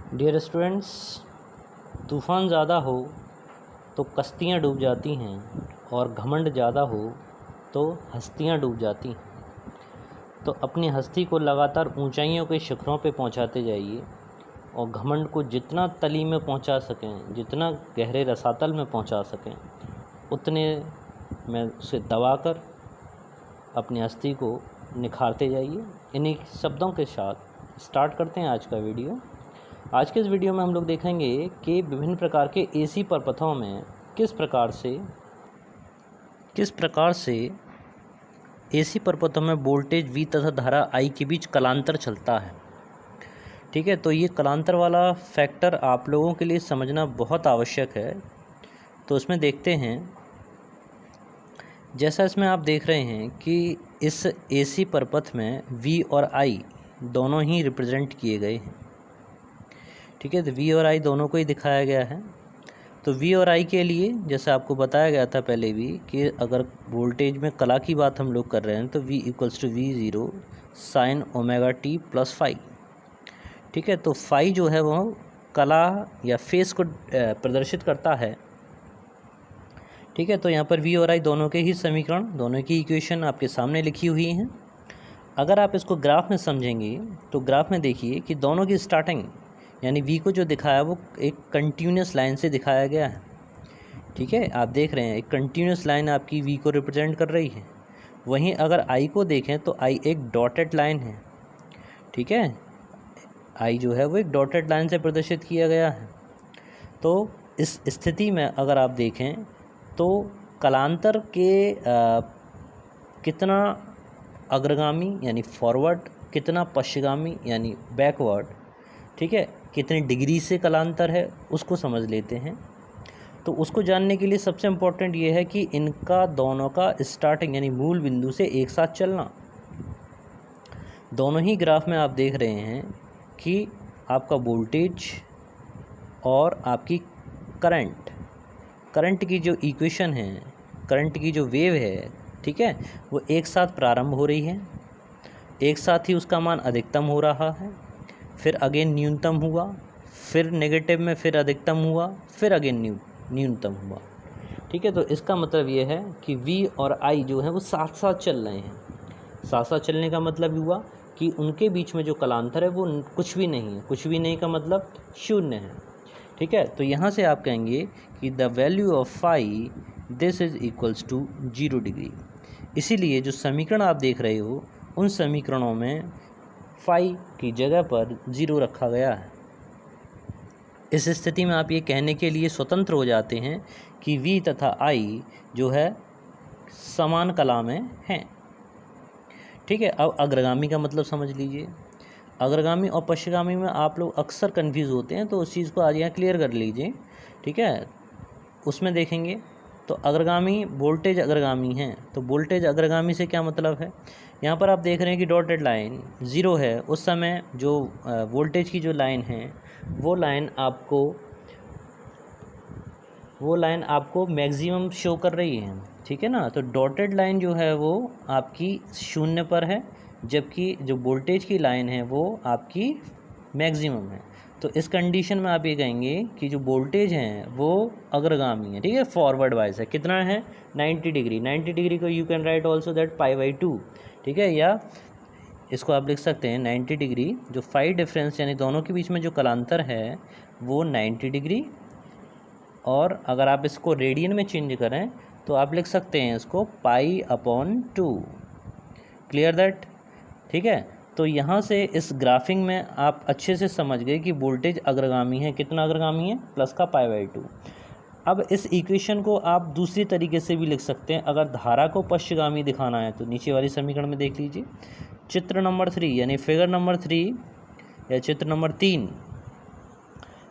Dear students, तूफ़ान ज़्यादा हो तो कश्तियाँ डूब जाती हैं और घमंड ज़्यादा हो तो हस्तियाँ डूब जाती हैं। तो अपनी हस्ती को लगातार ऊंचाइयों के शिखरों पे पहुंचाते जाइए और घमंड को जितना तली में पहुंचा सकें, जितना गहरे रसातल में पहुंचा सकें, उतने में उसे दबाकर अपनी हस्ती को निखारते जाइए। इन्हीं शब्दों के साथ स्टार्ट करते हैं आज का वीडियो। आज के इस वीडियो में हम लोग देखेंगे कि विभिन्न प्रकार के एसी परपथों में किस प्रकार से एसी परपथों में वोल्टेज V तथा धारा I के बीच कलांतर चलता है। ठीक है, तो ये कलांतर वाला फैक्टर आप लोगों के लिए समझना बहुत आवश्यक है। तो इसमें देखते हैं, जैसा इसमें आप देख रहे हैं कि इस एसी परपथ में V और I दोनों ही रिप्रेजेंट किए गए हैं। ठीक है, तो V और I दोनों को ही दिखाया गया है। तो V और I के लिए जैसे आपको बताया गया था पहले भी कि अगर वोल्टेज में कला की बात हम लोग कर रहे हैं तो V equals to V0 sine omega T plus phi. ठीक है, तो फाई जो है वो कला या फेस को प्रदर्शित करता है। ठीक है, तो यहाँ पर V और I दोनों के ही समीकरण, दोनों की इक्वेशन आपके सामने लिखी हुई हैं। अगर आप इसको ग्राफ में समझेंगे तो ग्राफ में देखिए कि दोनों की स्टार्टिंग यानी V को जो दिखाया वो एक कंटिन्यूस लाइन से दिखाया गया है। ठीक है, आप देख रहे हैं एक कंटिन्यूस लाइन आपकी V को रिप्रेजेंट कर रही है। वहीं अगर I को देखें तो I एक डॉटेड लाइन है। ठीक है, I जो है वो एक डॉटेड लाइन से प्रदर्शित किया गया है। तो इस स्थिति में अगर आप देखें तो कलांतर के कितना अग्रगामी यानी फॉरवर्ड, कितना पश्चिगामी यानी बैकवर्ड, ठीक है, कितनी डिग्री से कलांतर है उसको समझ लेते हैं। तो उसको जानने के लिए सबसे इम्पोर्टेंट ये है कि इनका दोनों का स्टार्टिंग यानी मूल बिंदु से एक साथ चलना। दोनों ही ग्राफ में आप देख रहे हैं कि आपका वोल्टेज और आपकी करंट की जो इक्वेशन है, करंट की जो वेव है, ठीक है, वो एक साथ प्रारंभ हो रही है, एक साथ ही उसका मान अधिकतम हो रहा है, फिर अगेन न्यूनतम हुआ, फिर नेगेटिव में फिर अधिकतम हुआ, फिर अगेन न्यूनतम हुआ। ठीक है, तो इसका मतलब ये है कि V और I जो है वो साथ साथ चल रहे हैं। साथ साथ चलने का मतलब हुआ कि उनके बीच में जो कलांतर है वो कुछ भी नहीं है। कुछ भी नहीं का मतलब शून्य है। ठीक है, तो यहाँ से आप कहेंगे कि the value of phi this is equals to 0 degree. इसीलिए जो समीकरण आप देख रहे हो उन समीकरणों में फाई की जगह पर 0 रखा गया है। इस स्थिति में आप ये कहने के लिए स्वतंत्र हो जाते हैं कि V तथा I जो है समान कला में हैं। ठीक है, अब अग्रगामी का मतलब समझ लीजिए। अग्रगामी और पश्चिगामी में आप लोग अक्सर कंफ्यूज होते हैं, तो उस चीज़ को आज यहाँ क्लियर कर लीजिए। ठीक है, उसमें देखेंगे तो अग्रगामी वोल्टेज अग्रगामी है। तो वोल्टेज अग्रगामी से क्या मतलब है, यहाँ पर आप देख रहे हैं कि डॉटेड लाइन 0 है। उस समय जो वोल्टेज की जो लाइन है वो लाइन आपको मैक्सिमम शो कर रही है। ठीक है ना, तो डॉटेड लाइन जो है वो आपकी 0 पर है, जबकि जो वोल्टेज की लाइन है वो आपकी मैक्सिमम है। तो इस कंडीशन में आप ये कहेंगे कि जो वोल्टेज है वो अग्रगामी है। ठीक है, फॉरवर्ड वाइज है। कितना है, 90 डिग्री। 90 डिग्री को you can write also that π/2। ठीक है, या इसको आप लिख सकते हैं 90 डिग्री, जो फाई डिफरेंस यानी दोनों के बीच में जो कलांतर है वो 90 डिग्री। और अगर आप इसको रेडियन में चेंज करें तो आप लिख सकते हैं इसको π/2। Clear that. ठीक है, तो यहाँ से इस ग्राफिंग में आप अच्छे से समझ गए कि वोल्टेज अग्रगामी है। कितना अग्रगामी है, प्लस का π/2। अब इस इक्वेशन को आप दूसरी तरीके से भी लिख सकते हैं। अगर धारा को पश्चिगामी दिखाना है तो नीचे वाली समीकरण में देख लीजिए, चित्र नंबर 3 यानी फिगर नंबर 3 या चित्र नंबर 3।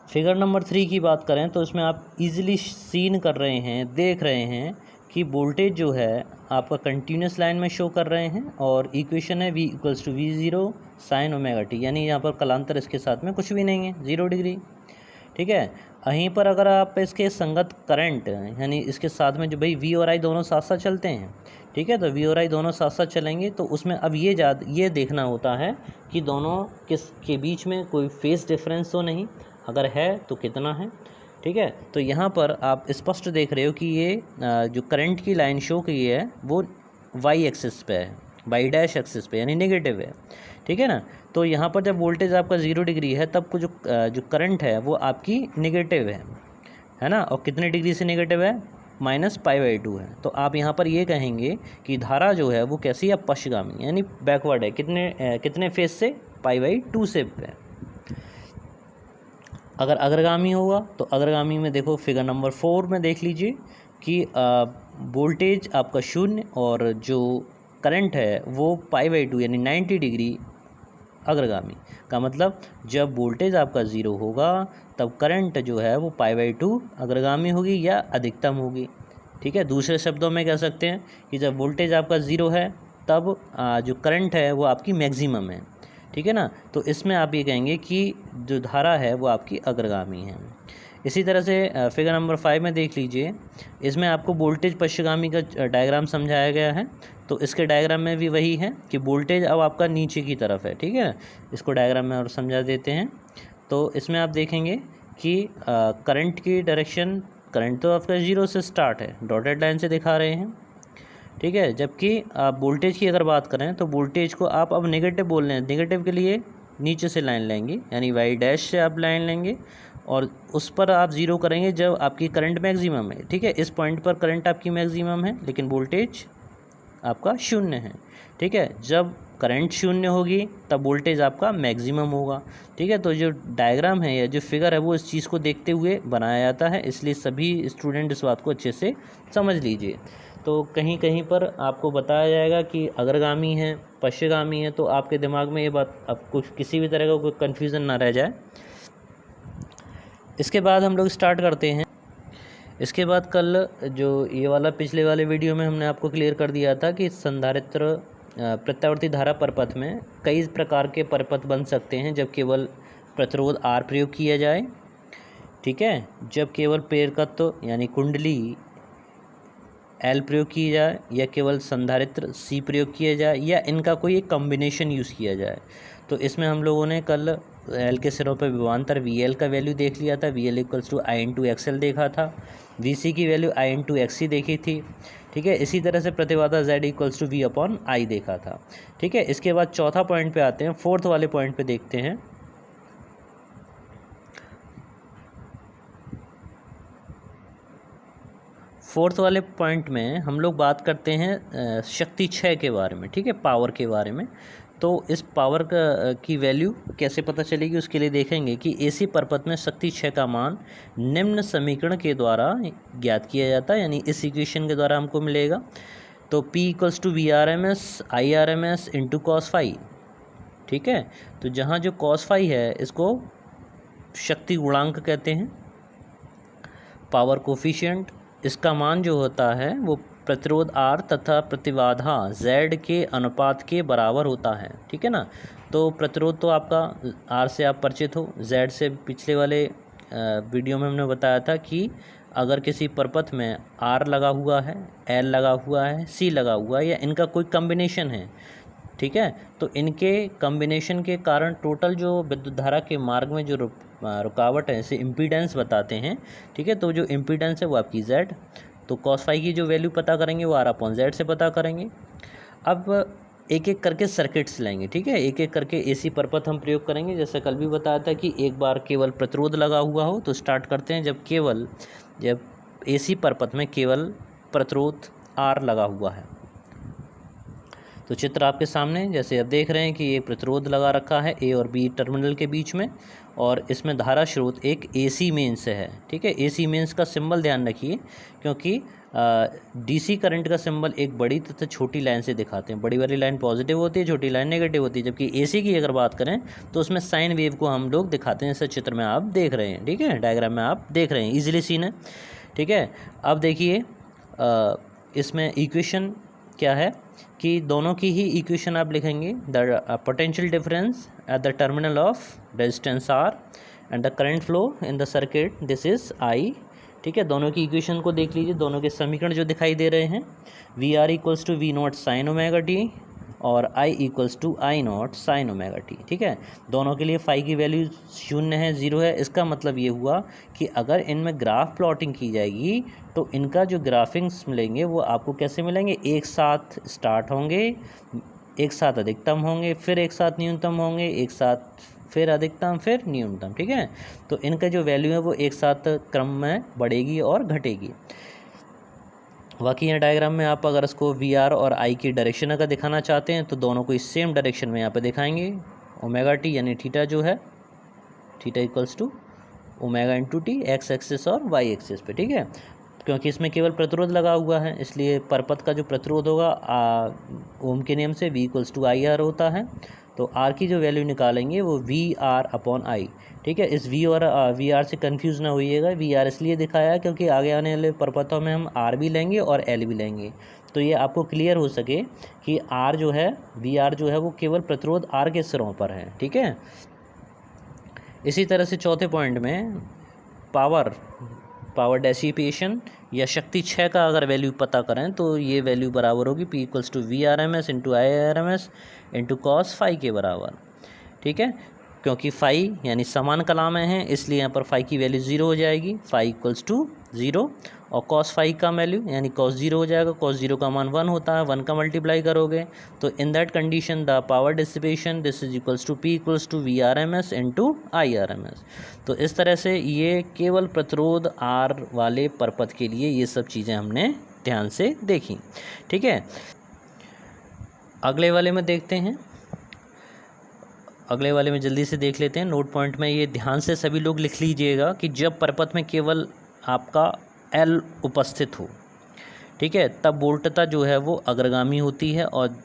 फिगर नंबर 3 की बात करें तो इसमें आप इजीली सीन कर रहे हैं, देख रहे हैं कि वोल्टेज जो है आपका कंटिन्यूस लाइन में शो कर रहे हैं और इक्वेशन है V equals to V0 sine omega T, यानी यहाँ पर कलांतर इसके साथ में कुछ भी नहीं है, 0 डिग्री। ठीक है, वहीं पर अगर आप इसके संगत करंट यानी इसके साथ में जो भाई V और I दोनों साथ साथ चलते हैं, ठीक है। तो V और I दोनों साथ साथ चलेंगे, तो उसमें अब ये देखना होता है कि दोनों के बीच में कोई फेस डिफरेंस तो नहीं, अगर है तो कितना है, ठीक है। तो यहाँ पर आप स्पष्ट देख रहे हो कि ये जो करंट की लाइन शो की है वो वाई एक्सिस पे है, वाई डैश एक्सिस पे, यानी नेगेटिव है, ठीक है ना। तो यहाँ पर जब वोल्टेज आपका 0 डिग्री है तब को जो करंट है वो आपकी नेगेटिव है ना। और कितने डिग्री से नेगेटिव है, -π/2 है। तो आप यहाँ पर ये कहेंगे कि धारा जो है वो कैसी है, पश्चिगामी, यानी बैकवर्ड है। कितने फेज से, π/2 से है। अगर अग्रगामी होगा तो अग्रगामी में देखो फिगर नंबर 4 में देख लीजिए कि वोल्टेज आपका 0 और जो करंट है वो π/2 यानी 90 डिग्री अग्रगामी का मतलब जब वोल्टेज आपका 0 होगा तब करंट जो है वो π/2 अग्रगामी होगी या अधिकतम होगी, ठीक है। दूसरे शब्दों में कह सकते हैं कि जब वोल्टेज आपका 0 है तब जो करंट है वो आपकी मैक्सिमम है, ठीक है ना। तो इसमें आप ये कहेंगे कि जो धारा है वो आपकी अग्रगामी है। इसी तरह से फिगर नंबर 5 में देख लीजिए, इसमें आपको वोल्टेज पश्चिगामी का डायग्राम समझाया गया है। तो इसके डायग्राम में भी वही है कि वोल्टेज अब आपका नीचे की तरफ है, ठीक है। इसको डायग्राम में और समझा देते हैं। तो इसमें आप देखेंगे कि करंट की डायरेक्शन, करंट तो आपका 0 से स्टार्ट है, डॉटेड लाइन से दिखा रहे हैं, ठीक है। जबकि आप वोल्टेज की अगर बात करें तो वोल्टेज को आप अब नेगेटिव बोल रहे हैं, नेगेटिव के लिए नीचे से लाइन लेंगे, यानी वाई डैश से आप लाइन लेंगे और उस पर आप 0 करेंगे जब आपकी करंट मैक्सिमम है, ठीक है। इस पॉइंट पर करंट आपकी मैक्सिमम है लेकिन वोल्टेज आपका 0 है, ठीक है। जब करंट 0 होगी तब वोल्टेज आपका मैक्सिमम होगा, ठीक है। तो जो डायग्राम है या जो फिगर है वो इस चीज़ को देखते हुए बनाया जाता है, इसलिए सभी स्टूडेंट इस बात को अच्छे से समझ लीजिए। तो कहीं कहीं पर आपको बताया जाएगा कि अग्रगामी है, पश्चिगामी है, तो आपके दिमाग में ये बात आपको किसी भी तरह का कोई कन्फ्यूज़न ना रह जाए। इसके बाद हम लोग स्टार्ट करते हैं। इसके बाद कल जो ये वाला पिछले वाले वीडियो में हमने आपको क्लियर कर दिया था कि संधारित्र प्रत्यावर्ती धारा परपथ में कई प्रकार के परपथ बन सकते हैं जब केवल प्रतिरोध R प्रयोग किया जाए, ठीक है। जब केवल प्रेरकत्व यानी कुंडली L प्रयोग किया जाए या केवल संधारित्र C प्रयोग किया जाए या इनका कोई एक कॉम्बिनेशन यूज़ किया जाए। तो इसमें हम लोगों ने कल L के सिरों पर विभवांतर VL का वैल्यू देख लिया था, VL = I/XL देखा था, VC की वैल्यू I/XC देखी थी, ठीक है। इसी तरह से प्रतिबाधा Z = V/I देखा था, ठीक है। इसके बाद चौथा पॉइंट पे आते हैं, फोर्थ वाले पॉइंट पे देखते हैं। फोर्थ वाले पॉइंट में हम लोग बात करते हैं शक्ति क्षय के बारे में, ठीक है, पावर के बारे में। तो इस पावर की वैल्यू कैसे पता चलेगी उसके लिए देखेंगे कि AC परपथ में शक्ति क्षय का मान निम्न समीकरण के द्वारा ज्ञात किया जाता है, यानी इस इक्वेशन के द्वारा हमको मिलेगा। तो P = VRMS IRMS × cos phi, ठीक है। तो जहाँ जो cos phi है इसको शक्ति गुणांक कहते हैं, पावर कोफिशिएंट। इसका मान जो होता है वो प्रतिरोध R तथा प्रतिबाधा Z के अनुपात के बराबर होता है, ठीक है ना। तो प्रतिरोध तो आपका R से आप परिचित हो, Z से पिछले वाले वीडियो में हमने बताया था कि अगर किसी परपथ में R लगा हुआ है, L लगा हुआ है, C लगा हुआ है या इनका कोई कम्बिनेशन है, ठीक है, तो इनके कम्बिनेशन के कारण टोटल जो विद्युत धारा के मार्ग में जो रुकावट है इसे इम्पीडेंस बताते हैं, ठीक है। तो जो इम्पीडेंस है वो आपकी Z, तो cos phi की जो वैल्यू पता करेंगे वो R/Z से पता करेंगे। अब एक एक करके सर्किट्स लेंगे, ठीक है, एक एक करके AC परपथ हम प्रयोग करेंगे। जैसे कल भी बताया था कि एक बार केवल प्रतिरोध लगा हुआ हो, तो स्टार्ट करते हैं जब AC परपथ में केवल प्रतिरोध R लगा हुआ है। तो चित्र आपके सामने जैसे अब देख रहे हैं कि ये प्रतिरोध लगा रखा है A और B टर्मिनल के बीच में, और इसमें धारा स्रोत एक AC मेन से है, ठीक है। AC मेंस का सिंबल ध्यान रखिए, क्योंकि DC करंट का सिंबल एक बड़ी तथा छोटी लाइन से दिखाते हैं। बड़ी वाली लाइन पॉजिटिव होती है, छोटी लाइन नेगेटिव होती है। जबकि AC की अगर बात करें तो उसमें साइन वेव को हम लोग दिखाते हैं, जैसे चित्र में आप देख रहे हैं, ठीक है, डायग्राम में आप देख रहे हैं, ईजिली सीन है, ठीक है। अब देखिए इसमें इक्वेशन क्या है कि दोनों की ही इक्वेशन आप लिखेंगे। The potential difference at the terminal of resistance R and the current flow in the circuit, this is I ठीक है, दोनों की इक्वेशन को देख लीजिए, दोनों के समीकरण जो दिखाई दे रहे हैं, V are equals to V naught sine omega T और I equals to I naught sine omega T. ठीक है, दोनों के लिए फाई की वैल्यू 0 है, 0 है। इसका मतलब ये हुआ कि अगर इनमें ग्राफ प्लॉटिंग की जाएगी तो इनका जो ग्राफिंग्स मिलेंगे वो आपको कैसे मिलेंगे, एक साथ स्टार्ट होंगे, एक साथ अधिकतम होंगे, फिर एक साथ न्यूनतम होंगे, एक साथ फिर अधिकतम, फिर न्यूनतम। ठीक है, तो इनका जो वैल्यू है वो एक साथ क्रम में बढ़ेगी और घटेगी। बाकी यहाँ डायग्राम में आप अगर इसको वी आर और आई की डायरेक्शन अगर दिखाना चाहते हैं तो दोनों को इस सेम डायरेक्शन में यहाँ पे दिखाएंगे। ओमेगा टी यानी थीटा जो है, theta equals to omega into T, X axis और वाई एक्सिस पे। ठीक है, क्योंकि इसमें केवल प्रतिरोध लगा हुआ है इसलिए परपथ का जो प्रतिरोध होगा ओम के नियम से V equals to I R होता है। तो R की जो वैल्यू निकालेंगे वो वी आर अपॉन आई। ठीक है, इस V और वी आर से कंफ्यूज ना होइएगा, वी आर इसलिए दिखाया है क्योंकि आगे आने वाले परपथों में हम R भी लेंगे और L भी लेंगे, तो ये आपको क्लियर हो सके कि R जो है, वी आर जो है वो केवल प्रतिरोध R के सिरों पर है। ठीक है, इसी तरह से चौथे पॉइंट में पावर डेसिपेशन या शक्ति क्षय का अगर वैल्यू पता करें तो ये वैल्यू बराबर होगी P equals to V R M S into I R M S into cos phi के बराबर। ठीक है, क्योंकि फाई यानी समान कला में है इसलिए यहाँ पर फाई की वैल्यू 0 हो जाएगी, फाई इक्वल्स टू 0, और कॉस फाई का वैल्यू यानी कॉस 0 हो जाएगा, कॉस 0 का मान 1 होता है, 1 का मल्टीप्लाई करोगे तो in that condition the power dissipation this is equals to P equals to V R M S into I R M S. तो इस तरह से ये केवल प्रतिरोध R वाले परपथ के लिए ये सब चीज़ें हमने ध्यान से देखी। ठीक है, अगले वाले में देखते हैं, अगले वाले में जल्दी से देख लेते हैं। नोट पॉइंट में ये ध्यान से सभी लोग लिख लीजिएगा कि जब परपथ में केवल आपका L उपस्थित हो, ठीक है, तब वोल्टता जो है वो अग्रगामी होती है और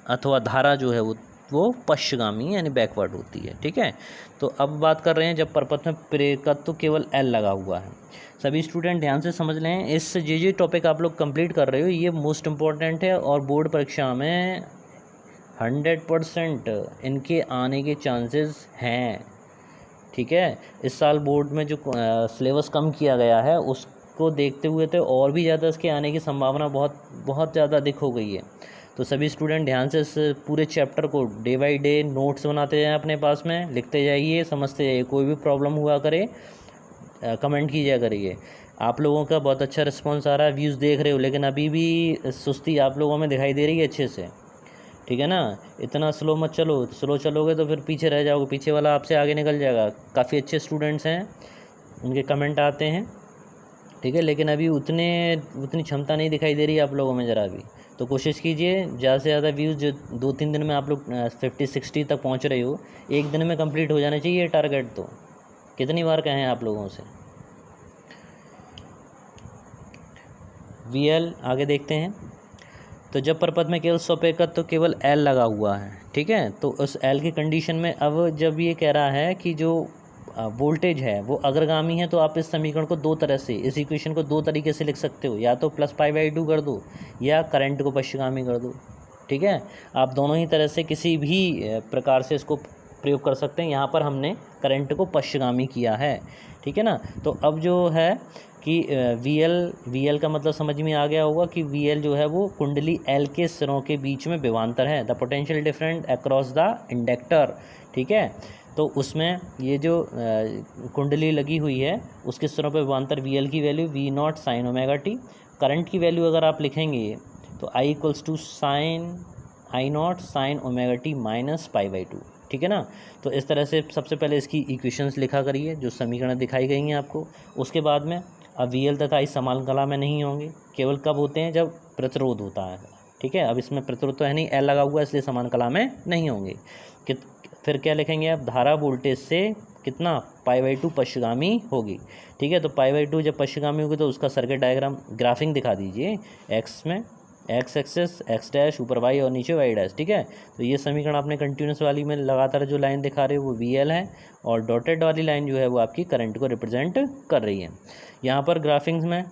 अथवा धारा जो है वो पश्चगामी यानी बैकवर्ड होती है। ठीक है, तो अब बात कर रहे हैं जब परपथ में प्रेरकत्व केवल L लगा हुआ है। सभी स्टूडेंट ध्यान से समझ लें, इस जो टॉपिक आप लोग कंप्लीट कर रहे हो ये मोस्ट इम्पॉर्टेंट है और बोर्ड परीक्षा में 100% इनके आने के चांसेस हैं। ठीक है, इस साल बोर्ड में जो सिलेबस कम किया गया है उसको देखते हुए तो और भी ज़्यादा इसके आने की संभावना बहुत ज़्यादा अधिक हो गई है। तो सभी स्टूडेंट ध्यान से इस पूरे चैप्टर को डे बाय डे नोट्स बनाते जाएं, अपने पास में लिखते जाइए, समझते जाइए। कोई भी प्रॉब्लम हुआ करे कमेंट कीजिए करिए। आप लोगों का बहुत अच्छा रिस्पॉन्स आ रहा है, व्यूज़ देख रहे हो, लेकिन अभी भी सुस्ती आप लोगों में दिखाई दे रही है अच्छे से। ठीक है ना, इतना स्लो मत चलो, स्लो चलोगे तो फिर पीछे रह जाओगे, पीछे वाला आपसे आगे निकल जाएगा। काफ़ी अच्छे स्टूडेंट्स हैं, उनके कमेंट आते हैं, ठीक है, लेकिन अभी उतनी क्षमता नहीं दिखाई दे रही आप लोगों में ज़रा भी। तो कोशिश कीजिए ज़्यादा से ज़्यादा व्यूज़, जो 2-3 दिन में आप लोग 50-60 तक पहुंच रहे हो, एक दिन में कंप्लीट हो जाना चाहिए टारगेट। तो कितनी बार कहें आप लोगों से। VL आगे देखते हैं। तो जब परपथ में केवल स्वपेकत्व तो केवल L लगा हुआ है, ठीक है, तो उस L की कंडीशन में अब जब ये कह रहा है कि जो वोल्टेज है वो अग्रगामी है, तो आप इस समीकरण को दो तरह से, इस इक्वेशन को दो तरीके से लिख सकते हो, या तो +π/2 कर दो या करंट को पश्चगामी कर दो। ठीक है, आप दोनों ही तरह से किसी भी प्रकार से इसको प्रयोग कर सकते हैं। यहाँ पर हमने करंट को पश्चगामी किया है। ठीक है ना, तो अब जो है कि VL का मतलब समझ में आ गया होगा कि VL जो है वो कुंडली L के सिरों के बीच में विभवांतर है, the potential difference across the inductor. ठीक है, तो उसमें ये जो कुंडली लगी हुई है उसके सिरों पर विभवांतर VL की value V0 sin ω t। Current की वैल्यू अगर आप लिखेंगे तो I = I0 sin ω t -π/2। ठीक है ना, तो इस तरह से सबसे पहले इसकी इक्वेशंस लिखा करिए जो समीकरण दिखाई गई हैं आपको। उसके बाद में अब VL तथा I समान कला में नहीं होंगे, केवल कब होते हैं, जब प्रतिरोध होता है। ठीक है, अब इसमें प्रतिरोध तो है नहीं, L लगा हुआ है, इसलिए समान कला में नहीं होंगे। फिर क्या लिखेंगे आप, धारा वोल्टेज से कितना π/2 पश्चगामी होगी। ठीक है, तो π/2 जब पश्चगामी होगी तो उसका सर्किट डायग्राम ग्राफिंग दिखा दीजिए। एक्स में एक्स एक्सेस एक्स डैश, ऊपर वाई और नीचे वाई डैश। ठीक है, तो ये समीकरण आपने कंटिन्यूस वाली में लगातार जो लाइन दिखा रहे हो वो VL है, और डॉटेड वाली लाइन जो है वो आपकी करंट को रिप्रेजेंट कर रही है। यहाँ पर ग्राफिंग्स में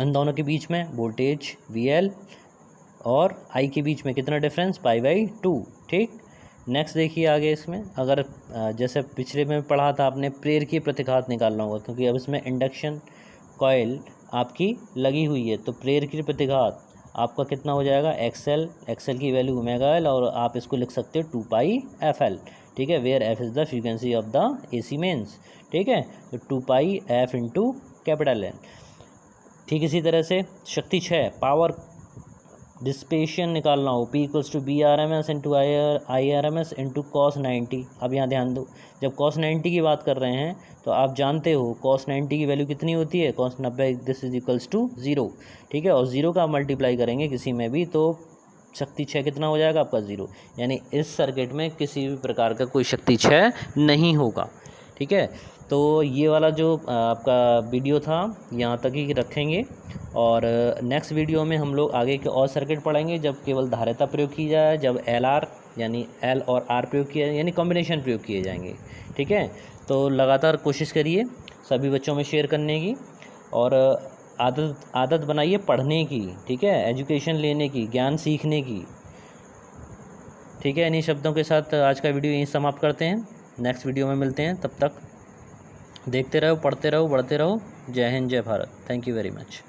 इन दोनों के बीच में वोल्टेज VL और I के बीच में कितना डिफरेंस, π/2। ठीक, नेक्स्ट देखिए आगे इसमें, अगर जैसे पिछले में पढ़ा था आपने, प्रेरकीय प्रतिघात निकालना होगा, क्योंकि अब इसमें इंडक्शन कॉइल आपकी लगी हुई है, तो प्रेरक प्रतिघात आपका कितना हो जाएगा, एक्सएल की वैल्यू ओमेगा एल, और आप इसको लिख सकते हो 2πfl, ठीक है, where F is the frequency of the AC mains, ठीक है, तो 2πf इंटू कैपिटल एन। ठीक इसी तरह से शक्ति 6 पावर डिस्पेशन निकालना हो, P equals to BRMS into IRMS into cos 90। अब यहाँ ध्यान दो, जब cos 90 की बात कर रहे हैं तो आप जानते हो cos 90 की वैल्यू कितनी होती है, cos 90 this is equals to 0, ठीक है, और 0 का मल्टीप्लाई करेंगे किसी में भी तो शक्ति 6 कितना हो जाएगा आपका 0, यानी इस सर्किट में किसी भी प्रकार का कोई शक्ति 6 नहीं होगा, ठीक है। तो ये वाला जो आपका वीडियो था यहाँ तक ही रखेंगे, और नेक्स्ट वीडियो में हम लोग आगे के और सर्किट पढ़ेंगे जब केवल धारिता प्रयोग की जाए, जब LR यानी L और R प्रयोग किया यानी कॉम्बिनेशन प्रयोग किए जाएंगे, ठीक है। तो लगातार कोशिश करिए सभी बच्चों में शेयर करने की, और आदत बनाइए पढ़ने की, ठीक है, एजुकेशन लेने की, ज्ञान सीखने की, ठीक है। इन्हीं शब्दों के साथ आज का वीडियो यहीं समाप्त करते हैं, नेक्स्ट वीडियो में मिलते हैं, तब तक देखते रहो, पढ़ते रहो, बढ़ते रहो। जय हिंद, जय Bharat. Thank you very much.